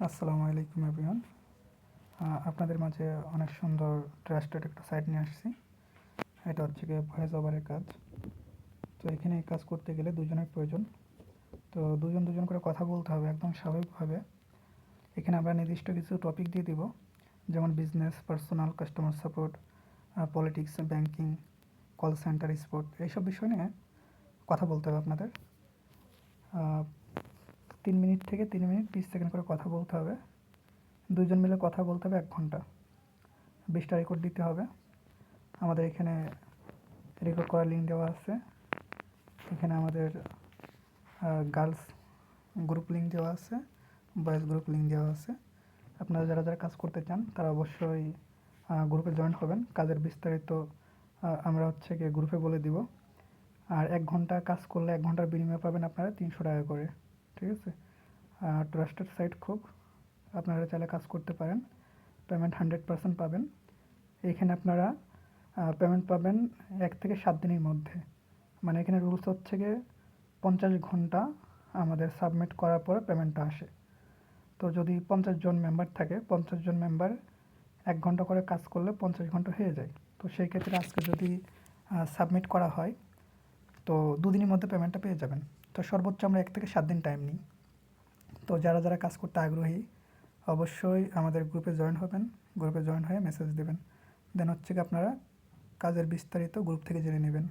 আসসালামু আলাইকুম এভরিওয়ান। আপনাদের মাঝে অনেক সুন্দর ট্রাস্টেড একটা সাইট নিয়ে আসছি। এটা হচ্ছে গিয়ে ভয়েস ওভারের কাজ। তো এখানে এই কাজ করতে গেলে দুজনের প্রয়োজন। তো দুজন করে কথা বলতে হবে একদম স্বাভাবিকভাবে। এখানে আমরা নির্দিষ্ট কিছু টপিক দিয়ে দিব, যেমন business, personal, customer support, politics, banking, call centre, sport, এইসব বিষয় নিয়ে কথা বলতে হবে আপনাদের। 3 মিনিট থেকে 3 মিনিট 20 সেকেন্ড করে কথা বলতে হবে। দুইজন মিলে কথা বলতে হবে 1 ঘন্টা। 20টা রেকর্ড দিতে হবে। আমাদের এখানে রেকর্ড করার লিঙ্ক দেওয়া আছে। এখানে আমাদের গার্লস গ্রুপ লিঙ্ক দেওয়া আছে, বয়েজ গ্রুপ লিঙ্ক দেওয়া আছে। আপনারা যারা যারা কাজ করতে চান তারা অবশ্যই গ্রুপে জয়েন হবেন। কাজের বিস্তারিত আমরা হচ্ছে গিয়ে গ্রুপে বলে দিব। আর 1 ঘন্টা কাজ করলে 1 ঘন্টার বিনিময়ে পাবেন আপনারা 300 টাকা করে। ঠিক আছে? ট্রাস্টেড সাইট খুব, আপনারা চাইলে কাজ করতে পারেন। পেমেন্ট 100% পাবেন। এইখানে আপনারা পেমেন্ট পাবেন 1 থেকে 7 দিনের মধ্যে। মানে এখানে রুলস হচ্ছে গিয়ে 50 ঘন্টা আমাদের সাবমিট করার পরে পেমেন্টটা আসে। তো যদি 50 জন মেম্বার থাকে, 50 জন মেম্বার 1 ঘন্টা করে কাজ করলে 50 ঘন্টা হয়ে যায়। তো সেই ক্ষেত্রে আজকে যদি সাবমিট করা হয় তো 2 দিনের মধ্যে পেমেন্টটা পেয়ে যাবেন। তো সর্বোচ্চ আমরা 1 থেকে 7 দিন টাইম নিই। তো যারা যারা কাজ করতে আগ্রহী অবশ্যই আমাদের গ্রুপে জয়েন হবেন। গ্রুপে জয়েন হয়ে মেসেজ দেবেন। দেন হচ্ছে কি আপনারা কাজের বিস্তারিত গ্রুপ থেকে জেনে নেবেন।